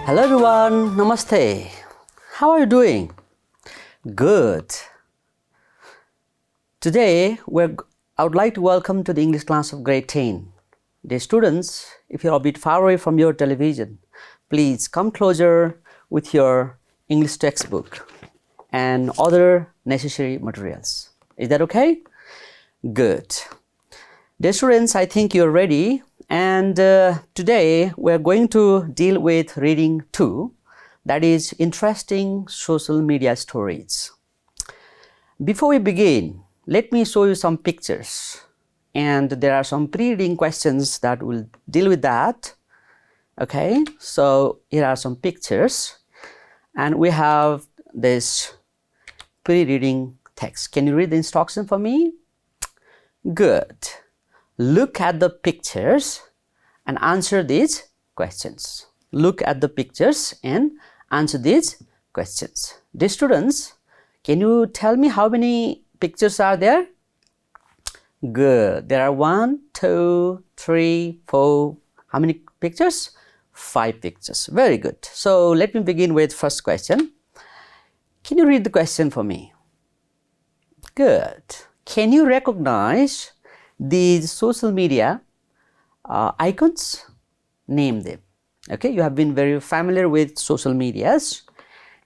Hello everyone, Namaste. How are you doing? Good. Today, I would like to welcome to the English class of grade 10. Dear students, if you're a bit far away from your television, please come closer with your English textbook and other necessary materials. Is that okay? Good. Dear students, I think you're ready, and today we're going to deal with reading 2, that is interesting social media stories. Before we begin, let me show you some pictures, and there are some pre-reading questions that will deal with that. Okay, so here are some pictures, and we have this pre-reading text. Can you read the instruction for me? Good. Look at the pictures and answer these questions. Look at the pictures and answer these questions. Dear students, can you tell me how many pictures are there? Good. There are 1, 2, 3, 4. How many pictures? 5 pictures. Very good. So let me begin with first question. Can you read the question for me? Good. Can you recognize these social media icons? Name them. Okay, you have been very familiar with social medias,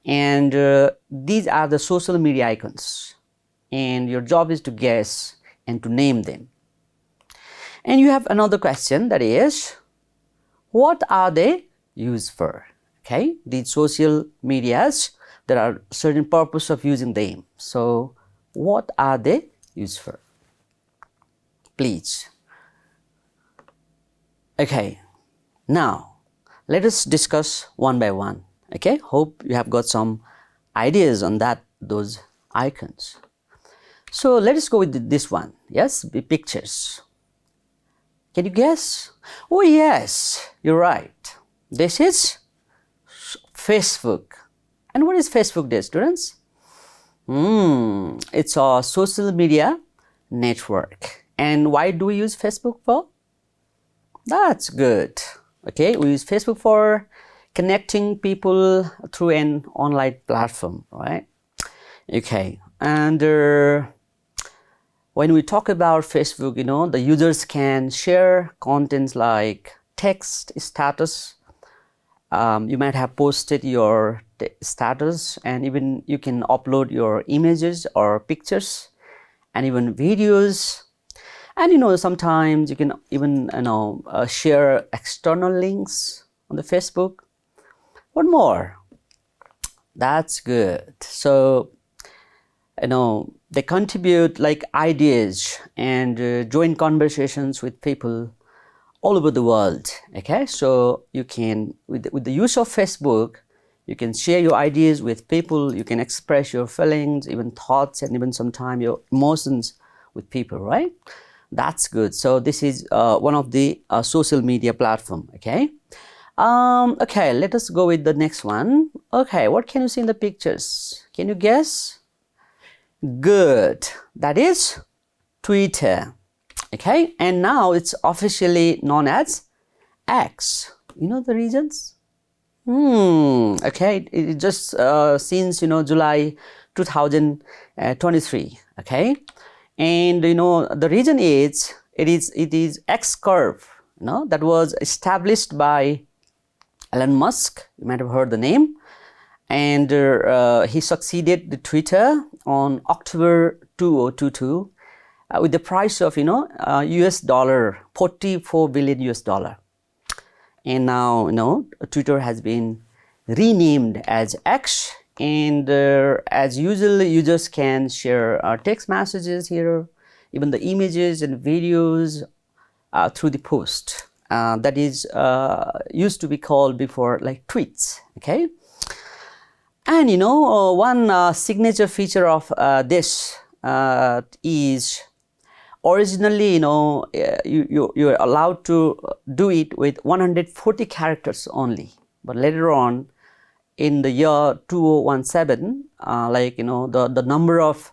and these are the social media icons, and your job is to guess and to name them. And you have another question, that is, what are they used for? Okay, these social medias, there are certain purpose of using them. So what are they used for? Please. Okay, now let us discuss one by one. Okay, hope you have got some ideas on those icons. So let us go with this one. Yes, the pictures. Can you guess? Oh yes, you're right. This is Facebook. And what is Facebook, dear students? It's a social media network. And why do we use Facebook for? That's good. Okay, we use Facebook for connecting people through an online platform, right? Okay, and when we talk about Facebook, you know, the users can share contents like text status. You might have posted your status, and even you can upload your images or pictures and even videos. And you know, sometimes you can even share external links on the Facebook. What more? That's good. So you know, they contribute like ideas and join conversations with people all over the world. Okay, so you can with the use of Facebook, you can share your ideas with people. You can express your feelings, even thoughts, and even sometimes your emotions with people, right? That's good. So this is one of the social media platform. Okay. Okay, let us go with the next one. Okay, what can you see in the pictures? Can you guess? Good. That is Twitter. Okay, and now it's officially known as X. You know the reasons? Okay, it just since July 2023. Okay. And you know, the reason is it is X curve, that was established by Elon Musk. You might have heard the name, and he succeeded the Twitter on October 2022 with the price of US dollar 44 billion US dollar. And now Twitter has been renamed as X. And as usual, users can share text messages here, even the images and videos through the post. That is used to be called before like tweets. Okay, and one signature feature of this is originally you're allowed to do it with 140 characters only, but later on, in the year 2017, the number of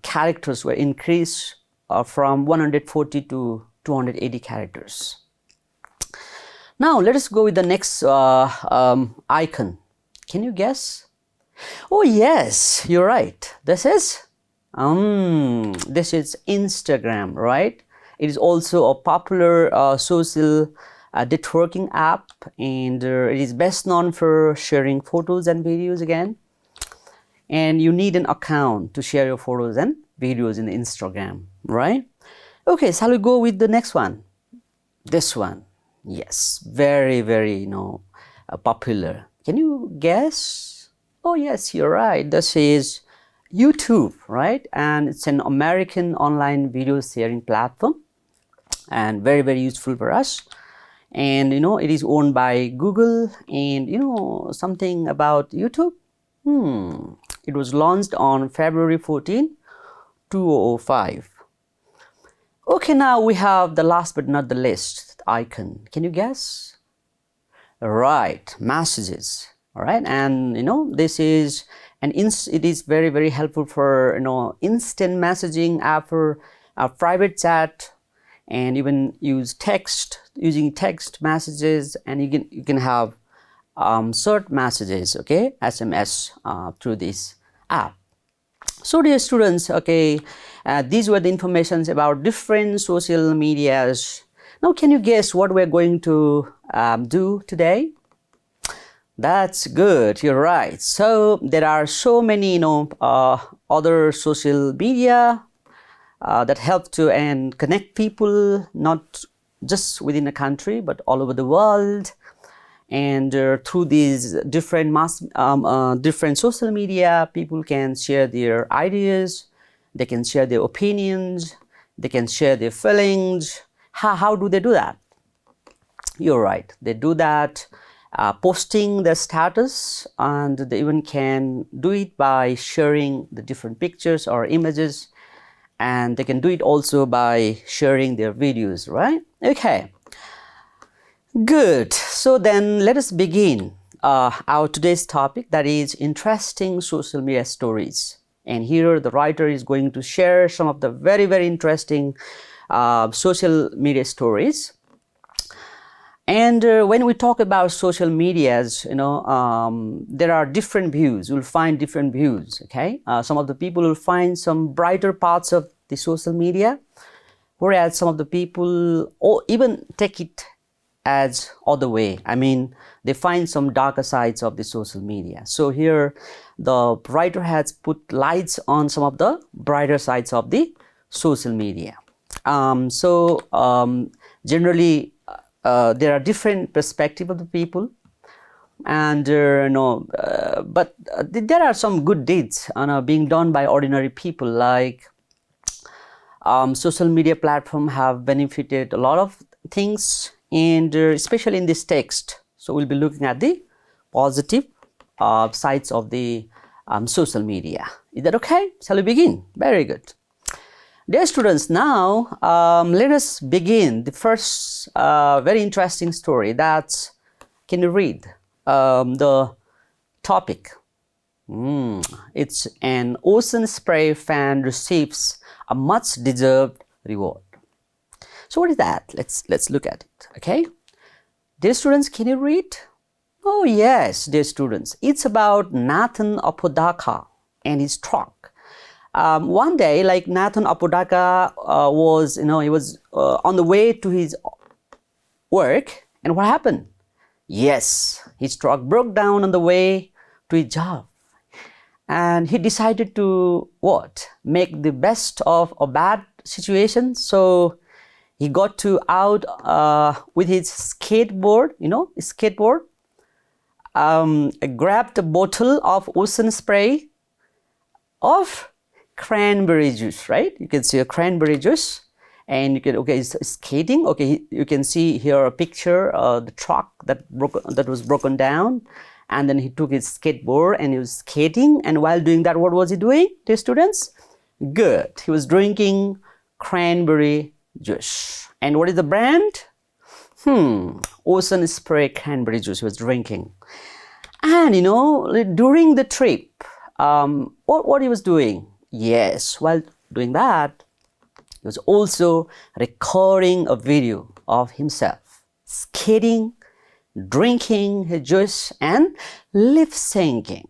characters were increased from 140 to 280 characters. Now let us go with the next icon. Can you guess? Oh yes, you're right. This is Instagram, right? It is also a popular social networking app, and it is best known for sharing photos and videos again. And you need an account to share your photos and videos in Instagram, right? Okay, shall we go with the next one? This one, yes, very, very, popular. Can you guess? Oh yes, you're right. This is YouTube, right? And it's an American online video sharing platform, and very, very useful for us. And it is owned by Google. And something about YouTube. It was launched on February 14, 2005. Okay, now we have the last but not the least icon. Can you guess? Right, messages. All right, and this is it is very, very helpful for instant messaging app for private chat, and even using text messages, and you can have short messages, okay, SMS through this app. So dear students, okay, these were the informations about different social medias. Now can you guess what we're going to do today? That's good, you're right. So there are so many other social media that help to and connect people, not just within a country but all over the world. And through these different different social media, people can share their ideas, they can share their opinions, they can share their feelings. How do they do that? You're right, they do that posting their status, and they even can do it by sharing the different pictures or images, and they can do it also by sharing their videos, right? Okay. Good. So then let us begin our today's topic, that is interesting social media stories. And here the writer is going to share some of the very, very interesting social media stories. And when we talk about social medias, there are different views. You'll find different views, okay? Some of the people will find some brighter parts of the social media, whereas some of the people even take it as other way. I mean, they find some darker sides of the social media. So here the writer has put lights on some of the brighter sides of the social media. Generally there are different perspectives of the people, and but there are some good deeds being done by ordinary people. Like social media platform have benefited a lot of things, and especially in this text. So we'll be looking at the positive sides of the social media. Is that okay? Shall we begin? Very good. Dear students, now let us begin the first very interesting story. That's, can you read the topic? It's an ocean spray fan receives a much deserved reward. So what is that? Let's look at it. Okay, dear students, can you read? Oh yes, dear students, it's about Nathan Apodaca and his truck. One day, like, Nathan Apodaca was, he was on the way to his work, and what happened? Yes, his truck broke down on the way to his job, and he decided to what? Make the best of a bad situation. So he got out with his skateboard, grabbed a bottle of ocean spray of cranberry juice, right? You can see a cranberry juice, and you can, okay, he's skating. Okay, you can see here a picture of the truck that was broken down, and then he took his skateboard and he was skating. And while doing that, what was he doing, dear students? Good, he was drinking cranberry juice. And what is the brand? Ocean spray cranberry juice he was drinking. And during the trip, what he was doing? Yes, while doing that, he was also recording a video of himself skating drinking his juice and lip syncing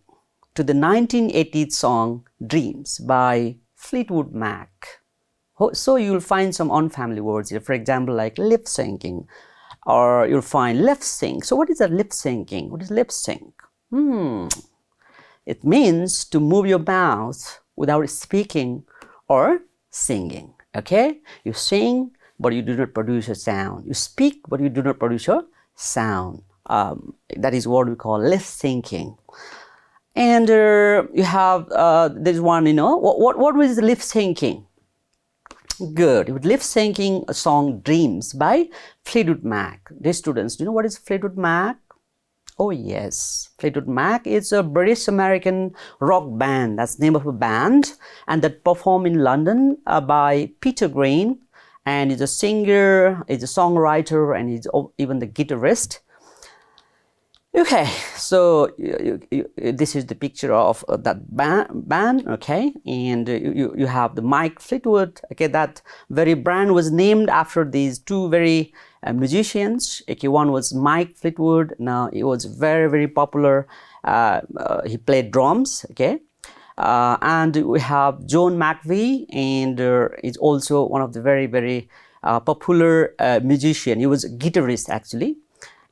to the 1980s song Dreams by Fleetwood Mac. So you'll find some unfamiliar words here, for example, like lip syncing, or you'll find lip sync. So what is a lip syncing? What is lip sync? It means to move your mouth without speaking or singing. Okay? You sing, but you do not produce a sound. You speak, but you do not produce a sound. That is what we call lip syncing. And you have this one, what was lip syncing? Good. It was lip syncing a song Dreams by Fleetwood Mac. Dear students, do you know what is Fleetwood Mac? Oh yes, Fleetwood Mac is a British American rock band. That's the name of a band, and that performed in London by Peter Green, and he's a singer, he's a songwriter, and he's even the guitarist. Okay, so this is the picture of that band, okay, and you have the Mike Fleetwood, okay, that very brand was named after these two very musicians. Okay, one was Mike Fleetwood. Now he was very, very popular. He played drums, okay, and we have John McVie, and he's also one of the very, very popular musician. He was a guitarist actually,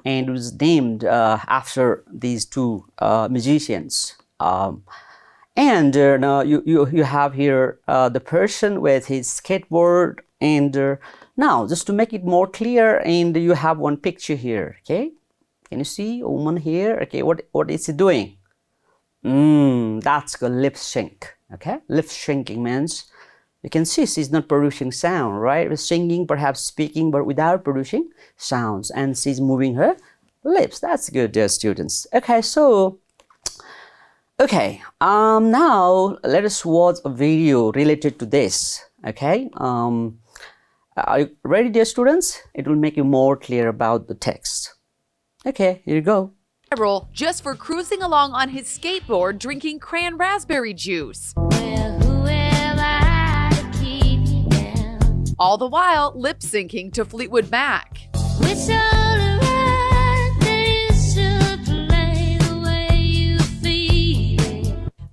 and it was named after these two musicians. And now you have here the person with his skateboard, and now just to make it more clear, and you have one picture here, okay? Can you see a woman here? Okay, what is he doing? That's called lip sync, okay? Lip syncing means you can see she's not producing sound, right? Singing, perhaps speaking, but without producing sounds. And she's moving her lips. That's good, dear students. Okay, so, now let us watch a video related to this, okay? Are you ready, dear students? It will make you more clear about the text. Okay, here you go. Viral just for cruising along on his skateboard drinking cran raspberry juice. All the while lip syncing to Fleetwood Mac.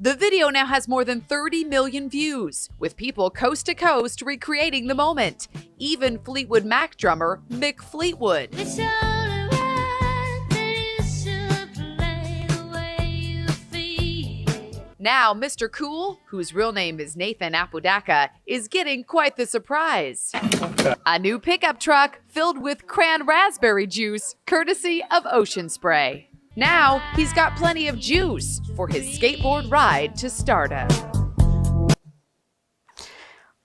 The video now has more than 30 million views, with people coast to coast recreating the moment. Even Fleetwood Mac drummer Mick Fleetwood. Now, Mr. Cool, whose real name is Nathan Apodaca, is getting quite the surprise. A new pickup truck filled with cran raspberry juice, courtesy of Ocean Spray. Now, he's got plenty of juice for his skateboard ride to stardom.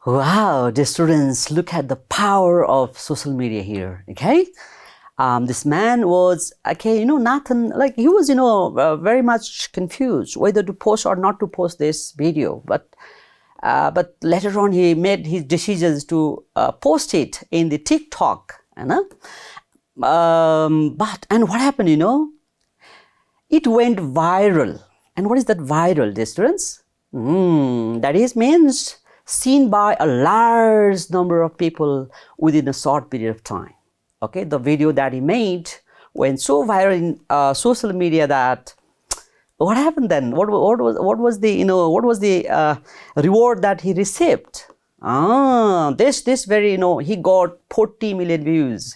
Wow, dear students, look at the power of social media here, okay? This man was, okay, Nathan, like he was, very much confused whether to post or not to post this video. But later on, he made his decisions to post it in the TikTok, and what happened, It went viral. And what is that viral, dear students? That is means seen by a large number of people within a short period of time. Okay, the video that he made went so viral in social media that what happened then? What was the reward that he received? This very he got 40 million views,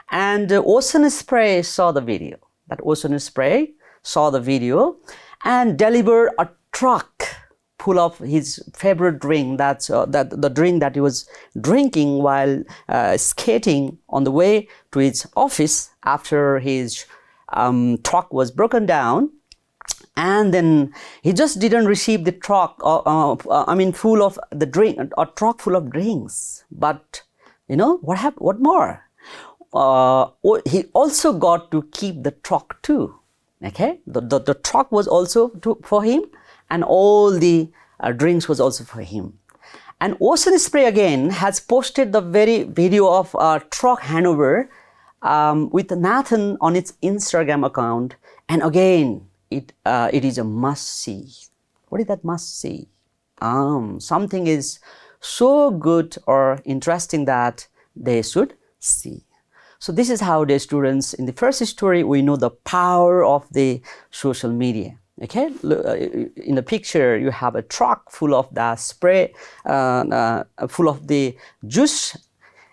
and Ocean Spray saw the video. That Ocean Spray saw the video and delivered a truck full of his favorite drink, the drink that he was drinking while skating on the way to his office after his truck was broken down. And then he just didn't receive the truck, full of the drink, a truck full of drinks. But what happened? What more? He also got to keep the truck too. Okay, the truck was also for him, and all the drinks was also for him. And Ocean Spray again has posted the very video of truck handover with Nathan on its Instagram account. And again, it is a must-see. What is that must-see? Something is so good or interesting that they should see. So this is how, dear students, in the first story, we know the power of the social media. Okay, in the picture, you have a truck full of the spray, full of the juice,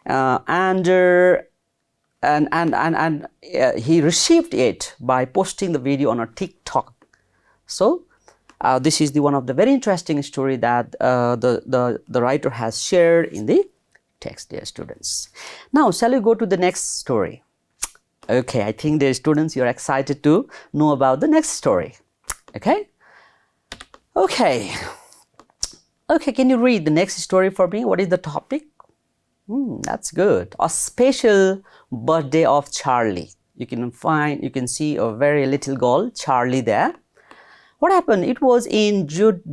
and he received it by posting the video on a TikTok. So this is the one of the very interesting story that the writer has shared in the text, dear students. Now, shall we go to the next story? Okay, I think, dear students, you're excited to know about the next story. Okay? Okay. Okay, can you read the next story for me? What is the topic? That's good. A special birthday of Charlie. You can see a very little girl, Charlie, there. What happened? It was in June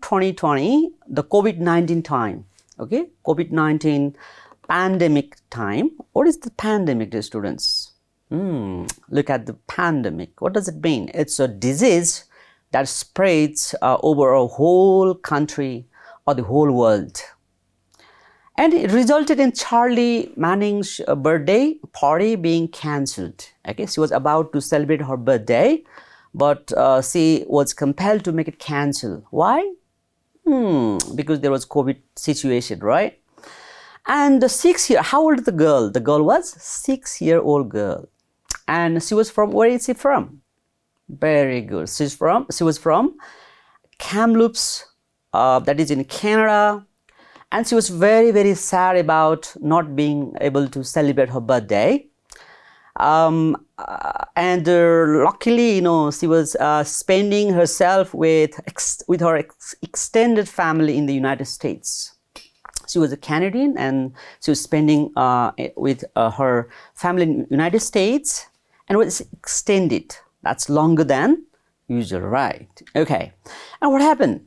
2020, the COVID-19 time. Okay, COVID-19 pandemic time. What is the pandemic, dear students? Look at the pandemic. What does it mean? It's a disease that spreads over a whole country or the whole world. And it resulted in Charlie Manning's birthday party being cancelled. Okay, she was about to celebrate her birthday, but she was compelled to make it cancel. Why? Because there was COVID situation, right? And how old is the girl? The girl was 6-year-old girl. And she was from, where is she from? Very good. She was from Kamloops, that is in Canada. And she was very, very sad about not being able to celebrate her birthday. Luckily, she was spending herself with her extended family in the United States. She was a Canadian, and she was spending with her family in the United States, and was extended. That's longer than usual, right? Okay. And what happened?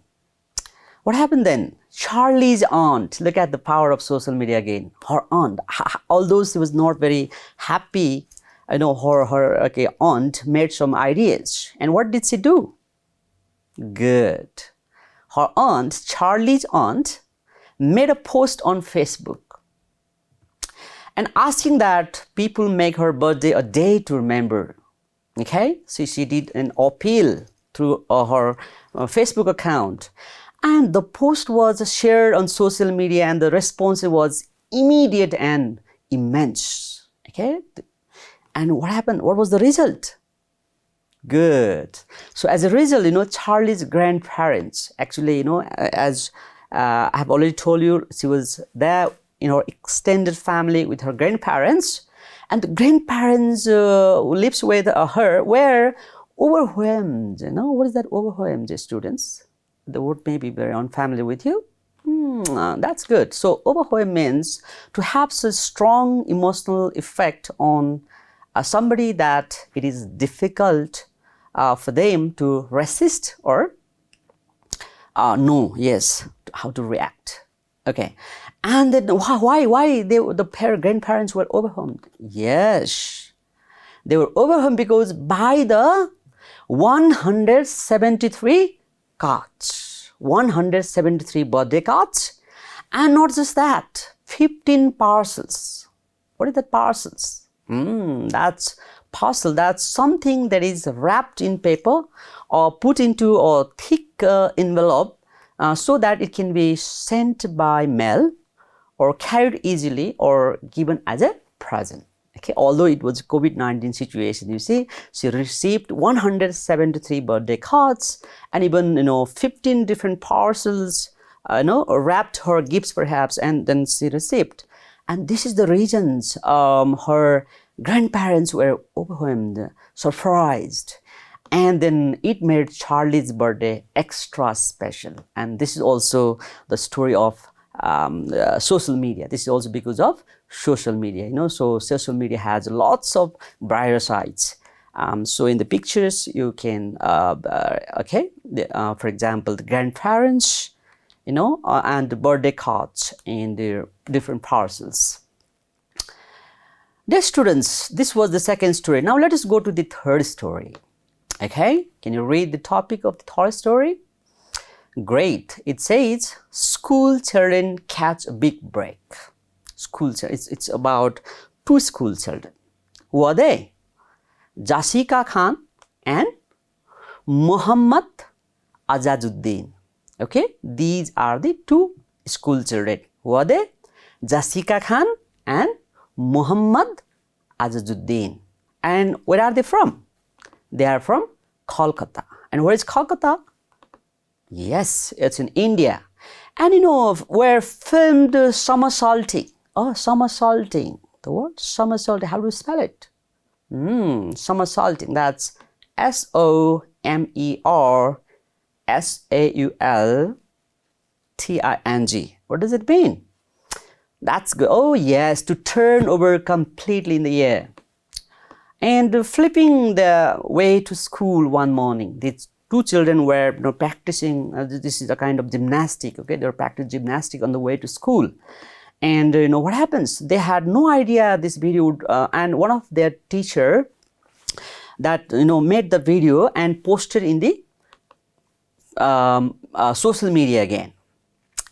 What happened then? Charlie's aunt, look at the power of social media again. Her aunt, although she was not very happy, her aunt made some ideas. And what did she do? Good. Her aunt, Charlie's aunt, made a post on Facebook and asking that people make her birthday a day to remember. Okay, so she did an appeal through her Facebook account, and the post was shared on social media, and the response was immediate and immense. Okay, and what happened? What was the result? Good. So as a result, Charlie's grandparents, actually, as I have already told you, she was there in her extended family with her grandparents. And the grandparents who lives with her were overwhelmed. What is that, overwhelmed, students? The word may be very unfamiliar with you. That's good. So overwhelmed means to have such strong emotional effect on somebody that it is difficult for them to resist or know, yes, how to react. Okay. And then why the grandparents were overwhelmed? Yes, they were overwhelmed because by the 173 cards, 173 birthday cards, and not just that, 15 parcels. What is that, parcels? That's parcel. That's something that is wrapped in paper or put into a thick envelope so that it can be sent by mail, or carried easily, or given as a present. Okay, although it was COVID-19 situation, you see, she received 173 birthday cards, and even 15 different parcels, wrapped her gifts perhaps, and then she received. And this is the reasons her grandparents were overwhelmed, surprised, and then it made Charlie's birthday extra special. And this is also the story of social media. This is also because of social media, so social media has lots of brighter sides. So in the pictures you can for example, the grandparents, and the birthday cards in the different parcels. Dear students, this was the second story. Now let us go to the third story. Okay, can you read the topic of the third story? Great. It says school children catch a big break. School children. It's about two school children. Who are they? Jessica Khan and Muhammad Azaduddin. Okay, these are the two school children. Who are they? Jessica Khan and Muhammad Azaduddin. And where are they from? They are from Kolkata. And where is Kolkata? Yes, it's in India. And you know, where filmed somersaulting. Oh, somersaulting. The word somersaulting, how do you spell it? Somersaulting. That's SOMERSAULTING. What does it mean? That's good. Oh yes, to turn over completely in the air. And flipping the way to school one morning, these two children were practicing, this is a kind of gymnastic, okay? They were practicing gymnastic on the way to school. And what happens? They had no idea this video would, and one of their teacher that made the video and posted in the social media again.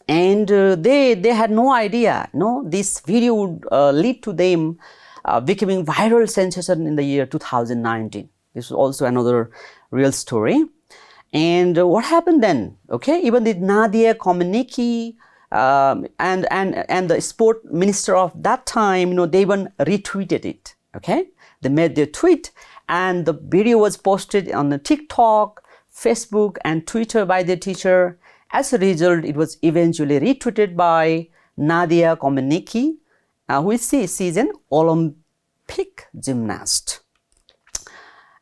And they had no idea, this video would lead to them becoming viral sensation in the year 2019. This is also another real story. And what happened then? Okay, even the Nadia Comaneci and the sport minister of that time, they even retweeted it. Okay, they made their tweet, and the video was posted on the TikTok, Facebook, and Twitter by the teacher. As a result, it was eventually retweeted by Nadia Comaneci, who is an Olympic gymnast.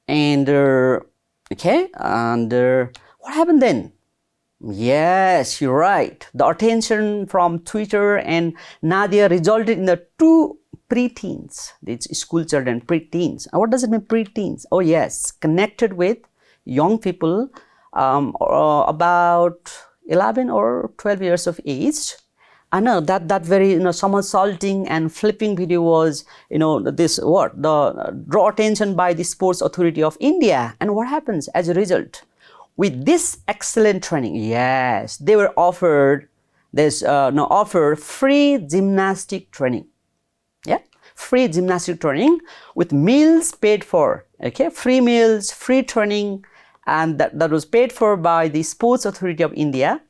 And okay, and what happened then? Yes, you're right. The attention from Twitter and Nadia resulted in the two preteens, these school children, preteens. What does it mean, preteens? Oh yes, connected with young people about 11 or 12 years of age. I know that very somersaulting and flipping video was draw attention by the Sports Authority of India. And what happens as a result? With this excellent training, yes, they were offered free gymnastic training. Yeah, free gymnastic training with meals paid for. Okay, free meals, free training, and that was paid for by the Sports Authority of India.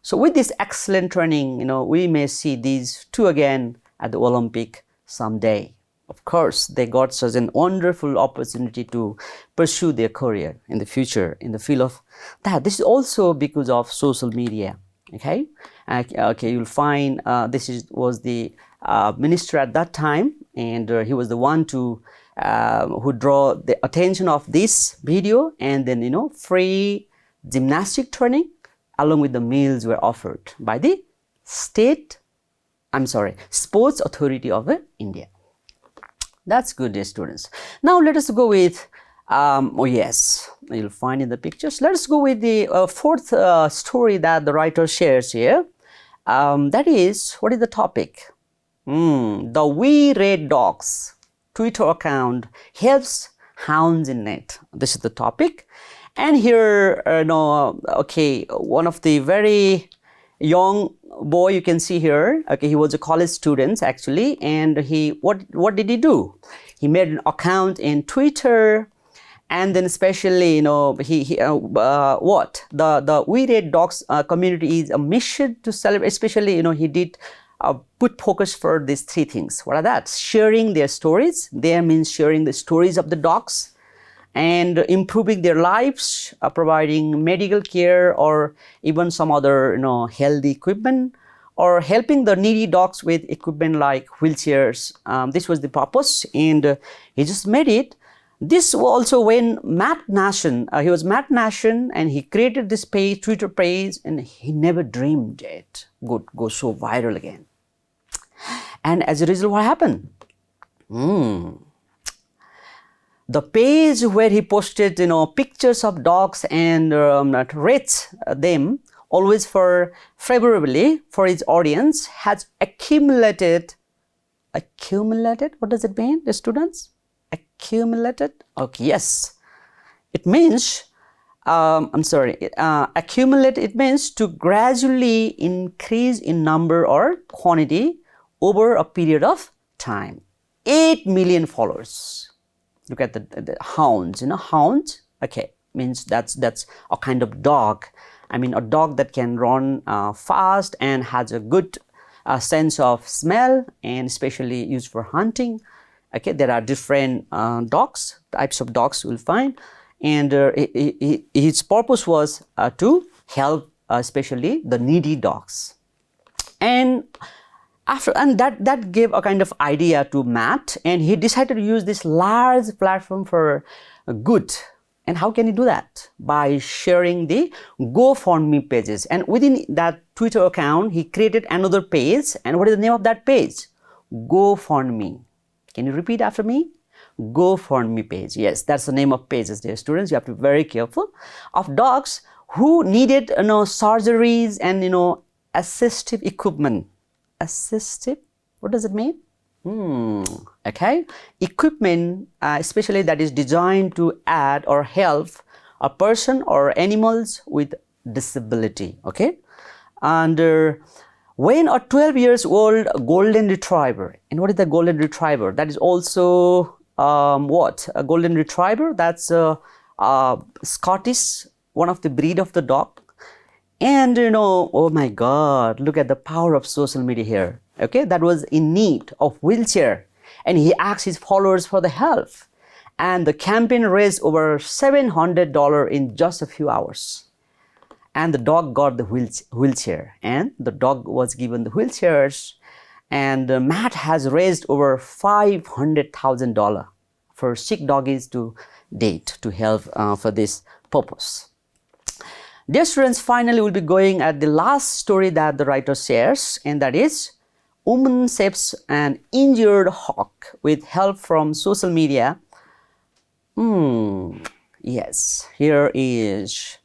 So with this excellent training, we may see these two again at the Olympic someday. Of course, they got such an wonderful opportunity to pursue their career in the future in the field of that. This is also because of social media. Okay, okay, you'll find was the minister at that time, and he was the one who draw the attention of this video, and then free gymnastic training along with the meals were offered by the Sports Authority of India. That's good, dear students. Now let us go with, oh yes, you'll find in the pictures. Let us go with the fourth story that the writer shares here. That is, what is the topic? The We Red Dogs Twitter account helps hounds in net. This is the topic. And here, okay, one of the very young boy you can see here. Okay, he was a college student actually, and what did he do? He made an account in Twitter, and then especially the We Red Dogs community is a mission to celebrate. Especially he did put focus for these three things. What are that? Sharing their stories. There means sharing the stories of the dogs, and improving their lives, providing medical care or even some other healthy equipment, or helping the needy dogs with equipment like wheelchairs. This was the purpose, and he just made it. This also when Matt Nation, he was Matt Nation, and he created this page, Twitter page, and he never dreamed it would go so viral again. And as a result, what happened? The page where he posted, pictures of dogs and rates them always for favorably for his audience has accumulated. What does it mean, the students? Accumulated. Okay, yes. It means, accumulate. It means to gradually increase in number or quantity over a period of time. 8 million followers. Look at the hounds, hounds, okay, means that's a kind of dog. I mean, a dog that can run fast and has a good sense of smell, and especially used for hunting. Okay, there are different types of dogs you will find, and his purpose was to help especially the needy dogs. And that gave a kind of idea to Matt, and he decided to use this large platform for good. And how can he do that? By sharing the GoFundMe pages. And within that Twitter account, he created another page. And what is the name of that page? GoFundMe. Can you repeat after me? GoFundMe page. Yes, that's the name of pages, dear students. You have to be very careful. Of dogs who needed surgeries and assistive equipment. Assistive? What does it mean? Okay, equipment especially that is designed to aid or help a person or animals with disability. Okay, and when a 12 years old golden retriever, and what is the golden retriever? That is also what? A golden retriever, that's Scottish, one of the breed of the dog. And oh my God, look at the power of social media here. Okay, that was in need of wheelchair, and he asked his followers for the help, and the campaign raised over $700 in just a few hours. And the dog got the wheelchair, and the dog was given the wheelchairs, and Matt has raised over $500,000 for sick doggies to date to help for this purpose. Dear students, finally we'll be going at the last story that the writer shares, and that is woman saves an injured hawk with help from social media. Yes, here is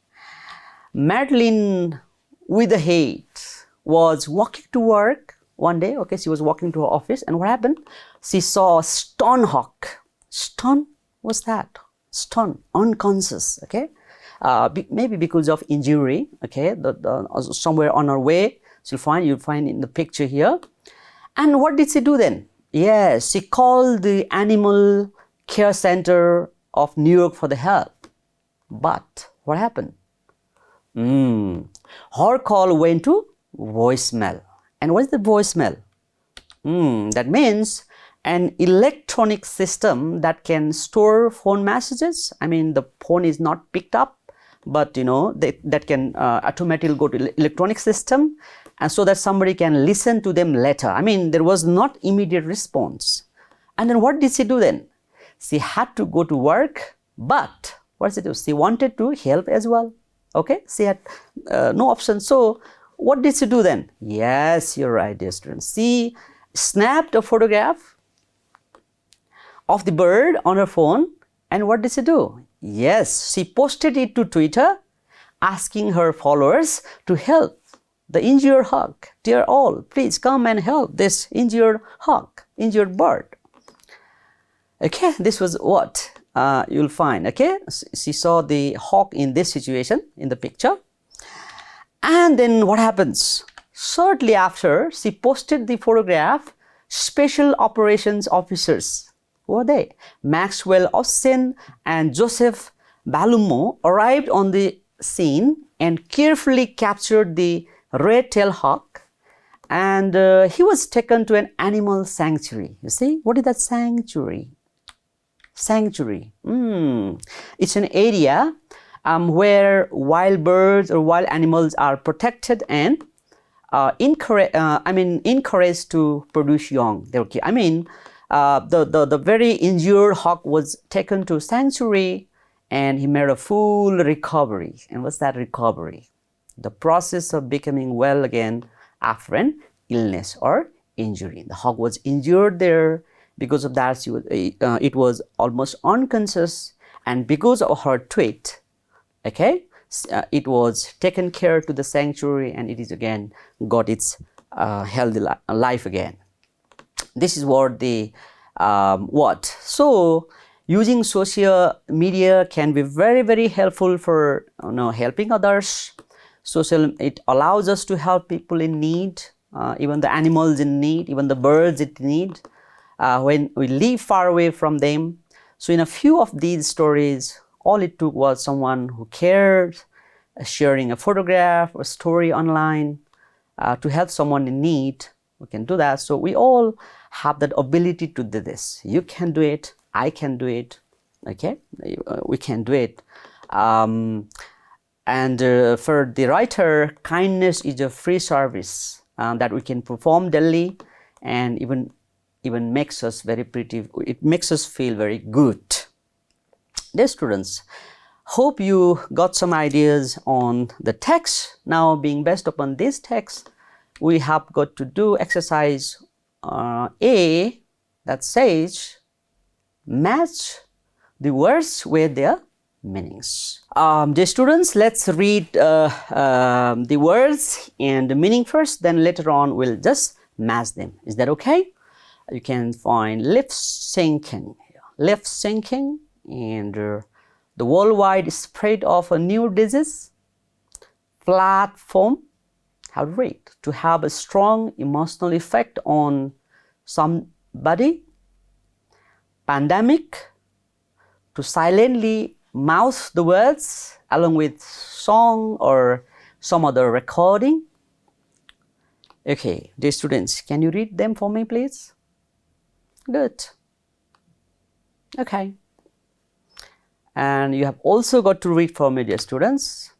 Madeline with a hate was walking to work one day. Okay, she was walking to her office, and what happened? She saw a stun hawk. Stun? What's that? Stun, unconscious. Okay, maybe because of injury. Okay, somewhere on her way, you'll find in the picture here. And what did she do then? Yes, she called the Animal Care Center of New York for the help. But what happened? Her call went to voicemail. And what is the voicemail? That means an electronic system that can store phone messages. I mean, the phone is not picked up, but that can automatically go to electronic system, and so that somebody can listen to them later. I mean, there was not immediate response. And then what did she do then? She had to go to work, but what did she do? She wanted to help as well. Okay, she had no option. So what did she do then? Yes, you're right, dear students. She snapped a photograph of the bird on her phone, and what did she do? Yes, she posted it to Twitter, asking her followers to help the injured hawk. Dear all, please come and help this injured hawk, injured bird. Okay, this was what you'll find. Okay, she saw the hawk in this situation in the picture. And then what happens? Shortly after she posted the photograph, special operations officers, who are they? Maxwell Austin and Joseph Balumo arrived on the scene and carefully captured the red-tailed hawk, and he was taken to an animal sanctuary. You see, what is that sanctuary? Sanctuary. It's an area where wild birds or wild animals are protected and encouraged to produce young. The very injured hawk was taken to sanctuary, and he made a full recovery. And what's that recovery? The process of becoming well again after an illness or injury. The hawk was injured there. Because of that, it was almost unconscious, and because of her tweet, okay, it was taken care to the sanctuary, and it is again got its healthy life again. This is what the So using social media can be very, very helpful for helping others. It allows us to help people in need, even the animals in need, even the birds in need. when we live far away from them. So in a few of these stories, all it took was someone who cared, sharing a photograph or story online to help someone in need. We can do that. So we all have that ability to do this. You can do it. I can do it. Okay, we can do it. For the writer, kindness is a free service that we can perform daily, and even makes us very pretty. It makes us feel very good. Dear students, hope you got some ideas on the text. Now, being based upon this text, we have got to do exercise A that says match the words with their meanings. Dear students, let's read the words and the meaning first, then later on we'll just match them. Is that okay? You can find lift sinking, and the worldwide spread of a new disease. Platform, how to read, to have a strong emotional effect on somebody. Pandemic, to silently mouth the words along with song or some other recording. Okay, dear students, can you read them for me, please? Good. Okay. And you have also got to read for me, dear students.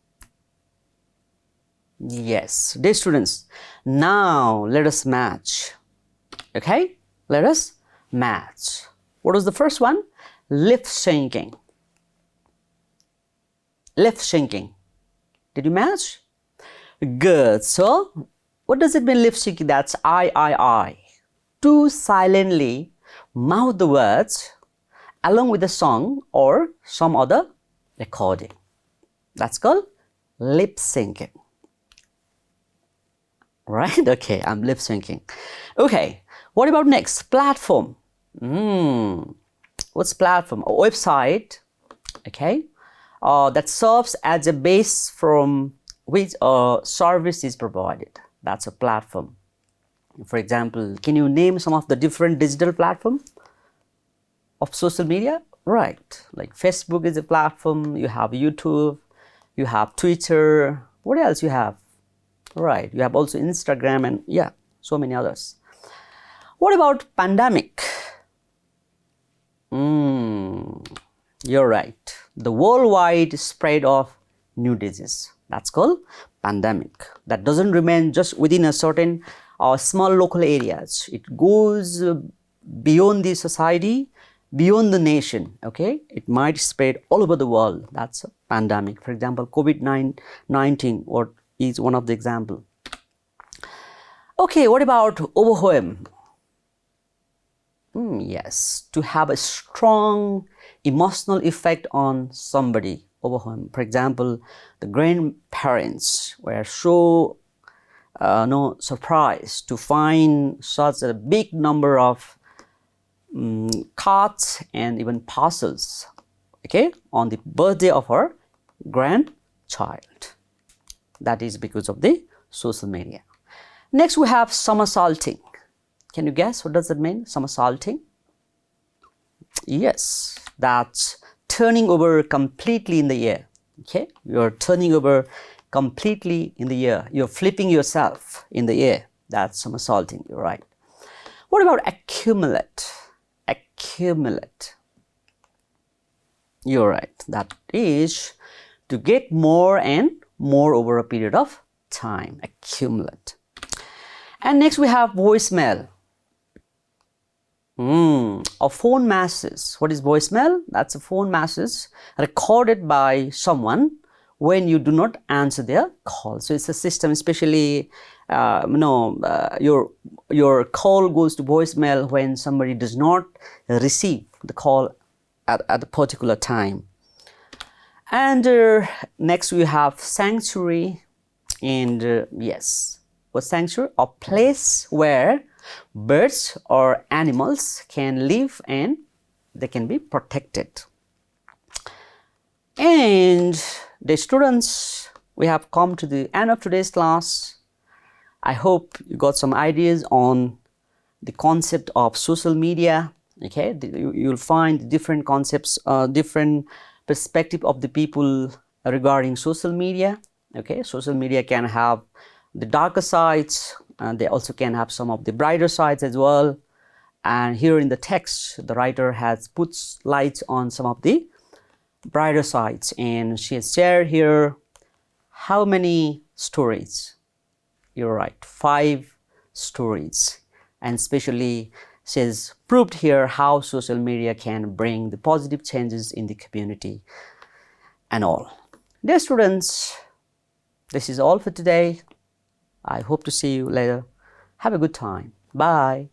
Yes, dear students, now let us match. Okay, let us match. What was the first one? Lip syncing. Lip syncing. Did you match? Good. So, what does it mean, lip syncing? That's I. To silently mouth the words along with the song or some other recording. That's called lip syncing. Right? Okay, I'm lip syncing. Okay, what about next? Platform. What's platform? A website, okay, that serves as a base from which a service is provided. That's a platform. For example, can you name some of the different digital platforms of social media? Right, like Facebook is a platform, you have YouTube, you have Twitter, what else you have? Right, you have also Instagram, and yeah, so many others. What about pandemic? You're right. The worldwide spread of new disease. That's called pandemic. That doesn't remain just within a certain small local areas. It goes beyond the society, beyond the nation. Okay, it might spread all over the world. That's a pandemic. For example, COVID-19 is one of the example. Okay, what about overwhelm? Yes, to have a strong emotional effect on somebody. Overwhelm. For example, the grandparents were so surprised to find such a big number of cards and even parcels, okay, on the birthday of her grandchild. That is because of the social media. Next, we have somersaulting. Can you guess what does it mean, somersaulting? Yes, that's turning over completely in the air. Okay, you're turning over completely in the air. You're flipping yourself in the air. That's somersaulting. You're right. What about accumulate? Accumulate. You're right. That is to get more and more over a period of time. Accumulate. And next we have voicemail. A phone message. What is voicemail? That's a phone message recorded by someone when you do not answer their call. So it's a system, especially your call goes to voicemail when somebody does not receive the call at a particular time. And next we have sanctuary. And yes, what sanctuary? A place where birds or animals can live and they can be protected. And the students, we have come to the end of today's class. I hope you got some ideas on the concept of social media. Okay, you'll find different concepts, different perspective of the people regarding social media. Okay, social media can have the darker sides, and they also can have some of the brighter sides as well. And here in the text, the writer has put lights on some of the brighter sides, and she has shared here how many stories? You're right, 5 stories. And especially she has proved here how social media can bring the positive changes in the community and all. Dear students, this is all for today. I hope to see you later. Have a good time. Bye.